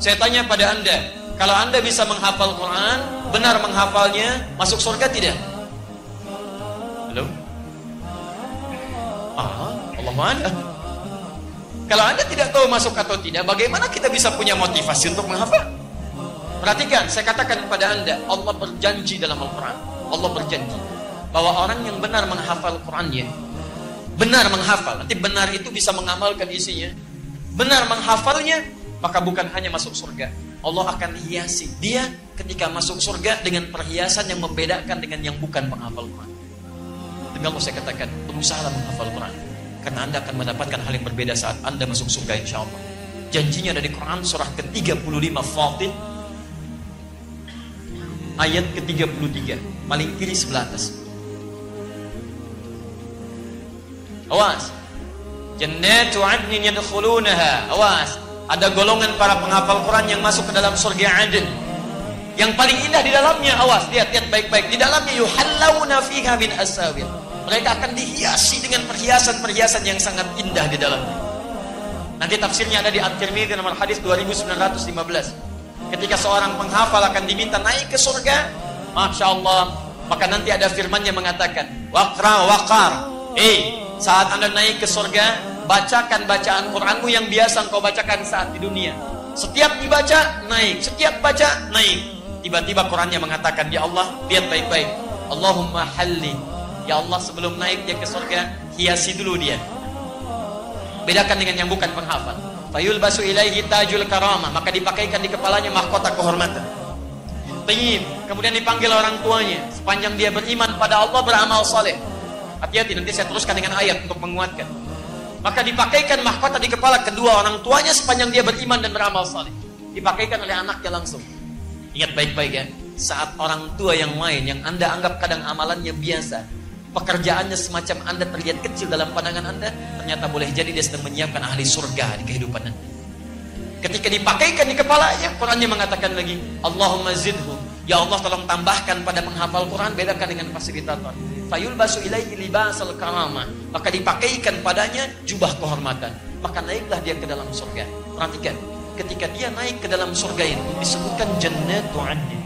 Saya tanya pada Anda, kalau Anda bisa menghafal Quran, benar menghafalnya, masuk surga tidak? Halo? Allah mana? Kalau Anda tidak tahu masuk atau tidak, bagaimana kita bisa punya motivasi untuk menghafal? Perhatikan, saya katakan kepada Anda, Allah berjanji dalam Al-Quran, Allah berjanji bahwa orang yang benar menghafal Qurannya, benar menghafal, nanti benar itu bisa mengamalkan isinya, benar menghafalnya, maka bukan hanya masuk surga, Allah akan hiasi dia ketika masuk surga dengan perhiasan yang membedakan dengan yang bukan penghafal Quran. Dengan Allah saya katakan, berusahalah menghafal Quran, karena Anda akan mendapatkan hal yang berbeda saat Anda masuk surga insya Allah. Janjinya dari Quran surah ke-35 Fatir ayat ke-33, paling kiri sebelah atas. Awas, jannatu adnin yadkhulunaha. Awas, ada golongan para penghafal Quran yang masuk ke dalam surga Aden. Yang paling indah di dalamnya, awas, lihat baik-baik. Di dalamnya yuhallawna fiha min asawir. Mereka akan dihiasi dengan perhiasan-perhiasan yang sangat indah di dalamnya. Nanti tafsirnya ada di At-Tirmidzi nomor hadis 2915. Ketika seorang penghafal akan diminta naik ke surga, Masya Allah, maka nanti ada firman yang mengatakan, waqar. Saat Anda naik ke surga, bacakan bacaan Quranmu yang biasa engkau bacakan saat di dunia. Setiap dibaca, naik. Setiap baca, naik. Tiba-tiba Qurannya mengatakan, ya Allah, lihat baik-baik. Allahumma halli. Ya Allah, sebelum naik dia ke surga, hiasi dulu dia. Bedakan dengan yang bukan penghafal. Fayulbasu ilaihi tajul karamah, maka dipakaikan di kepalanya mahkota kehormatan. Tayyib, kemudian dipanggil orang tuanya, sepanjang dia beriman pada Allah, beramal saleh. Hati-hati, nanti saya teruskan dengan ayat untuk menguatkan. Maka dipakaikan mahkota di kepala kedua orang tuanya sepanjang dia beriman dan beramal saleh. Dipakaikan oleh anaknya langsung. Ingat baik-baik ya, saat orang tua yang main, yang Anda anggap kadang amalannya biasa, pekerjaannya semacam Anda terlihat kecil dalam pandangan Anda, ternyata boleh jadi dia sedang menyiapkan ahli surga di kehidupan Anda. Ketika dipakaikan di kepalanya, Qurannya mengatakan lagi, Allahumma zidhu. Ya Allah, tolong tambahkan pada menghafal Quran, bedakan dengan fasilitator. Fayulbasu ilaihi libasal karamah, maka dipakaikan padanya jubah kehormatan, maka naiklah dia ke dalam surga. Perhatikan, ketika dia naik ke dalam surga itu disebutkan jannatu adnin.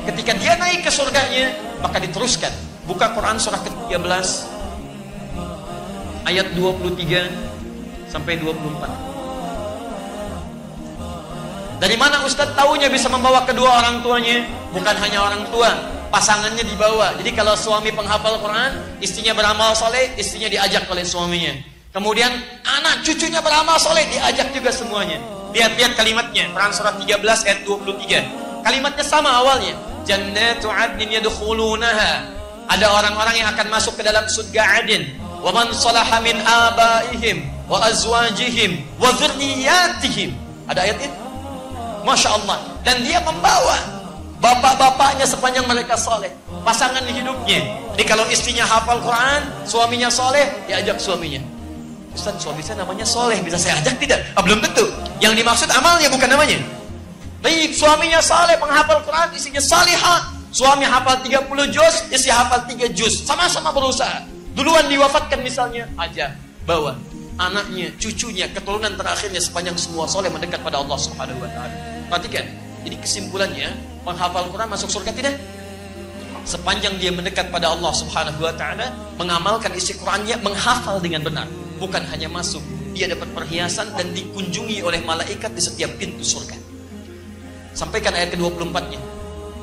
Ketika dia naik ke surganya, maka diteruskan. Buka Quran surah ke-13 ayat 23 sampai 24. Dari mana Ustadz tahunya bisa membawa kedua orang tuanya? Bukan hanya orang tua, pasangannya dibawa. Jadi kalau suami penghafal Quran, istrinya beramal soleh, istrinya diajak oleh suaminya. Kemudian anak cucunya beramal soleh, diajak juga semuanya. Lihat kalimatnya, Quran surah 13 ayat 23. Kalimatnya sama awalnya. Jannatu adnin yadkhulunaha. Ada orang-orang yang akan masuk ke dalam surga Adin. Wa man salaha min abaihim wa azwajihim wa dzurriyyatihim. Ada ayat ini? Masya Allah. Dan dia membawa bapak-bapaknya sepanjang mereka soleh, pasangan hidupnya. Jadi kalau istrinya hafal Quran, suaminya soleh, diajak suaminya. Ustaz, suami saya namanya soleh, bisa saya ajak tidak? Belum tentu. Yang dimaksud amalnya, bukan namanya. Baik, suaminya soleh, penghafal Quran, istrinya salihah. Suami hafal 30 juz, istri hafal 3 juz. Sama-sama berusaha. Duluan diwafatkan misalnya, aja bawa anaknya, cucunya, keturunan terakhirnya sepanjang semua soleh mendekat pada Allah Subhanahu wa taala. Perhatikan. Jadi kesimpulannya, menghafal Quran masuk surga tidak? Sepanjang dia mendekat pada Allah Subhanahu wa taala, mengamalkan isi Qurannya, menghafal dengan benar. Bukan hanya masuk, dia dapat perhiasan dan dikunjungi oleh malaikat di setiap pintu surga. Sampaikan ayat ke-24-nya.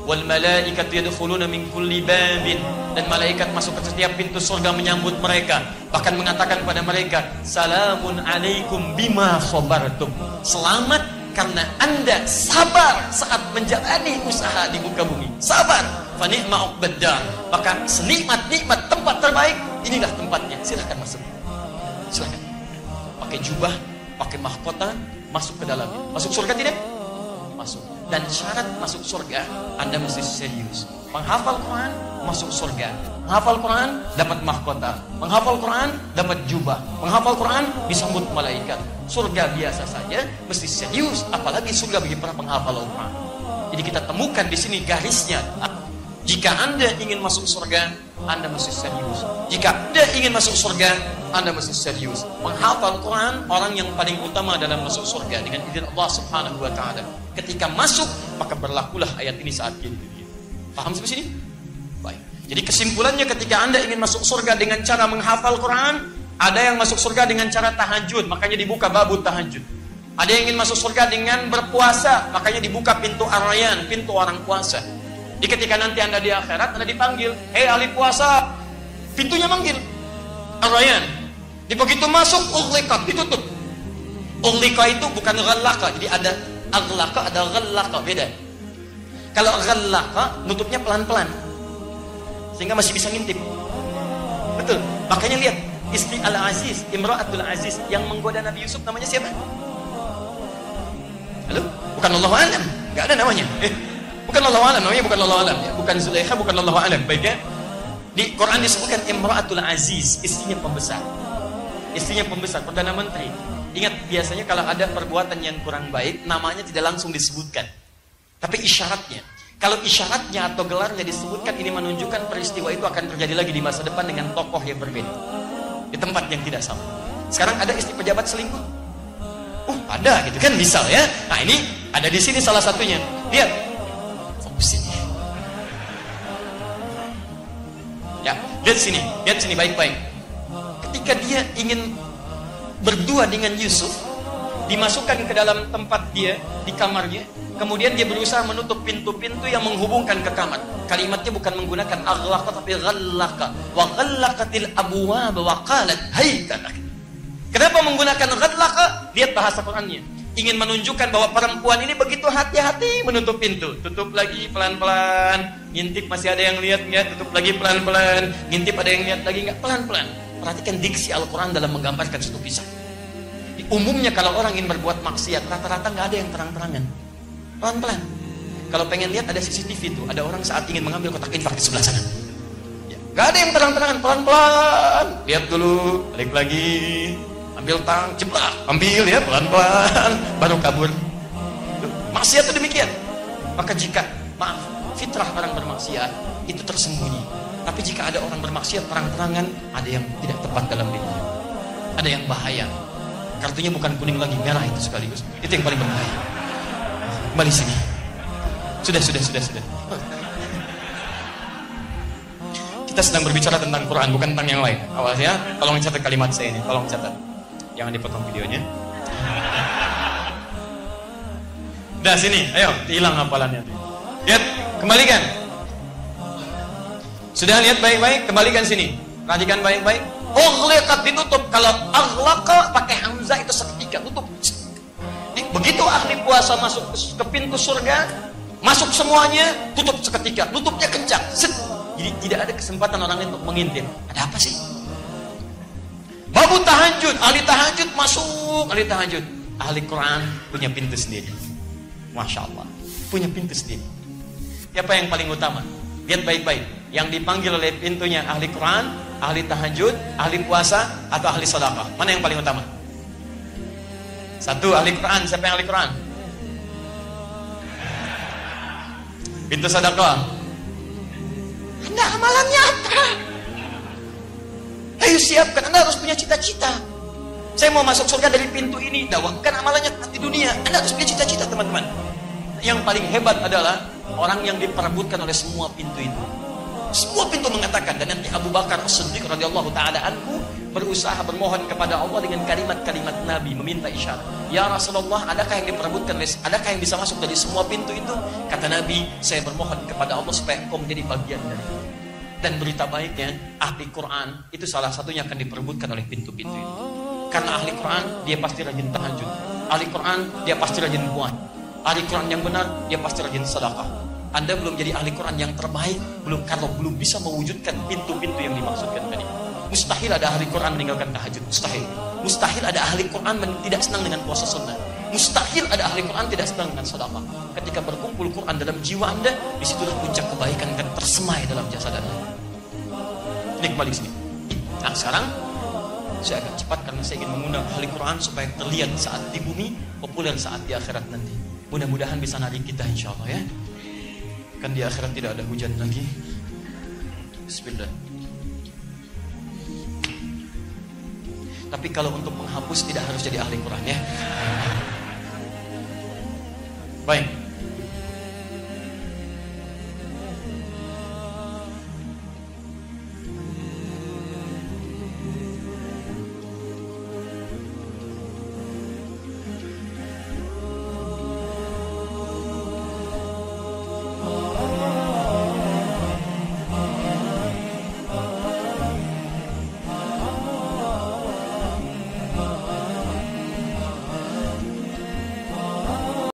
Wal malaikatu yadkhuluna min kulli babin, dan malaikat masuk ke setiap pintu surga menyambut mereka, bahkan mengatakan pada mereka, salamun alaikum bima sabartum. Selamat karena Anda sabar saat menjalani usaha di muka bumi. Sabar. Fa ni'ma uqbad dar. Maka senikmat-nikmat tempat terbaik, inilah tempatnya. Silakan masuk. Silakan. Pakai jubah, pakai mahkota, masuk ke dalamnya. Masuk surga tidak? Masuk. Dan syarat masuk surga, Anda mesti serius. Menghafal Quran, masuk surga. Menghafal Quran, dapat mahkota. Menghafal Quran, dapat jubah. Menghafal Quran, disambut malaikat. Surga biasa saja, mesti serius. Apalagi surga bagi para penghafal Al-Quran. Jadi kita temukan di sini garisnya. Jika Anda ingin masuk surga, Anda mesti serius. Jika Anda ingin masuk surga, Anda mesti serius. Menghafal Quran, orang yang paling utama dalam masuk surga dengan izin Allah Subhanahu wa taala. Ketika masuk, maka berlakulah ayat ini saat dia di dunia. Paham sampai sini? Baik. Jadi kesimpulannya, ketika Anda ingin masuk surga dengan cara menghafal Quran, ada yang masuk surga dengan cara tahajud, makanya dibuka babu tahajud. Ada yang ingin masuk surga dengan berpuasa, makanya dibuka pintu Ar-Rayyan, pintu orang puasa. Jadi ketika nanti Anda di akhirat, Anda dipanggil, "Hei ahli puasa," pintunya manggil Ar-Rayyan. Di begitu masuk, ughliqat, ditutup. Ughliqa itu bukan ghallaqa, jadi ada aghlaqa, ada ghallaqa, beda. Kalau ghallaqa, nutupnya pelan-pelan, sehingga masih bisa ngintip. Betul. Makanya lihat, istri Al-Aziz, Imra'atul Aziz, yang menggoda Nabi Yusuf namanya siapa? Halo? Bukan Allahu a'lam. Enggak ada namanya. Bukan Allahu a'lam, namanya bukan Allahu a'lam ya. Bukan Zulaikha, bukan Allahu a'lam. Baik ya? Di Quran disebutkan Imra'atul Aziz, istrinya pembesar. Istrinya pembesar, Perdana Menteri. Ingat, biasanya kalau ada perbuatan yang kurang baik, namanya tidak langsung disebutkan. Tapi isyaratnya. Kalau isyaratnya atau gelarnya disebutkan, ini menunjukkan peristiwa itu akan terjadi lagi di masa depan dengan tokoh yang berbeda. Di tempat yang tidak sama. Sekarang ada istri pejabat selingkuh? Ada gitu kan, misal ya. Nah ini ada di sini salah satunya. Lihat. Fokus ini. Ya, lihat sini baik-baik. Ketika dia ingin berdua dengan Yusuf, dimasukkan ke dalam tempat dia, di kamarnya, kemudian dia berusaha menutup pintu-pintu yang menghubungkan ke kamar. Kalimatnya bukan menggunakan aghlaqa, tapi ghallaqa. Wa ghallaqatil abwaab wa qalat hayta lak. Kenapa menggunakan ghallaqa? Lihat bahasa Qur'annya. Ingin menunjukkan bahwa perempuan ini begitu hati-hati menutup pintu. Tutup lagi pelan-pelan. Ngintip masih ada yang lihat enggak? Tutup lagi pelan-pelan. Ngintip ada yang lihat lagi enggak? Pelan-pelan. Perhatikan diksi Al-Quran dalam menggambarkan satu kisah. Umumnya kalau orang ingin berbuat maksiat, rata-rata nggak ada yang terang-terangan. Pelan-pelan. Kalau pengen lihat, ada CCTV itu. Ada orang saat ingin mengambil kotak infak di sebelah sana. Ya. Nggak ada yang terang-terangan. Pelan-pelan. Lihat dulu. Balik lagi. Ambil tang. Jeblak. Ambil ya. Pelan-pelan. Baru kabur. Maksiat itu demikian. Maka jika, maaf, fitrah orang bermaksiat, itu tersembunyi. Tapi jika ada orang bermaksiat terang-terangan, ada yang tidak tepat dalam dirinya. Ada yang bahaya. Kartunya bukan kuning lagi, merah itu sekaligus. Itu yang paling berbahaya. Kembali sini. Sudah. Kita sedang berbicara tentang Quran, bukan tentang yang lain. Awas ya, tolong catat kalimat saya ini. Tolong catat. Jangan dipotong videonya. Udah sini, ayo, hilang hafalannya. Lihat, kembalikan. Sudah lihat baik-baik, kembalikan sini. Perhatikan baik-baik. Ughliqat, ditutup. Kalau aghlaqa pakai hamzah itu seketika tutup. Begitu ahli puasa masuk ke pintu surga, masuk semuanya, tutup seketika. Tutupnya kencang. Jadi tidak ada kesempatan orang lain untuk mengintip. Ada apa sih? Babu tahajud, ahli tahajud masuk, ahli tahajud. Ahli Quran punya pintu sendiri. Masya Allah, punya pintu sendiri. Siapa yang paling utama? Lihat baik-baik. Yang dipanggil oleh pintunya ahli Quran, ahli tahajud, ahli puasa, atau ahli sedekah. Mana yang paling utama? Satu, ahli Quran. Siapa yang ahli Quran? Pintu sedekah. Anda amalannya apa? Ayo siapkan, Anda harus punya cita-cita. Saya mau masuk surga dari pintu ini. Bukan amalannya di dunia. Anda harus punya cita-cita, teman-teman. Yang paling hebat adalah orang yang diperebutkan oleh semua pintu itu. Semua pintu mengatakan, dan nanti Abu Bakar As-Siddiq radhiyallahu taala anhu berusaha bermohon kepada Allah dengan kalimat-kalimat Nabi, meminta isyarat. Ya Rasulullah, adakah yang diperebutkan? Adakah yang bisa masuk dari semua pintu itu? Kata Nabi, saya bermohon kepada Allah supaya engkau menjadi bagian dari itu. Dan berita baiknya, ahli Quran itu salah satunya akan diperebutkan oleh pintu-pintu itu. Karena ahli Quran, dia pasti rajin tahajud. Ahli Quran, dia pasti rajin puasa. Ahli Quran yang benar, dia pasti rajin sedekah. Anda belum jadi ahli Quran yang terbaik kalau belum bisa mewujudkan pintu-pintu yang dimaksudkan tadi. Mustahil ada ahli Quran meninggalkan tahajud. Mustahil ada ahli Quran tidak senang dengan puasa sunnah. Mustahil ada ahli Quran tidak senang dengan sedekah. Ketika berkumpul Quran dalam jiwa Anda, disitulah puncak kebaikan akan tersemai dalam jasad Anda. Ini kembali sini. Nah sekarang saya agak cepat karena saya ingin mengundang ahli Quran supaya terlihat saat di bumi, populer saat di akhirat nanti. Mudah-mudahan bisa narik kita insya Allah ya. Kan di akhirat tidak ada hujan lagi. Bismillah. Tapi kalau untuk menghapus tidak harus jadi ahli Quran ya. Baik.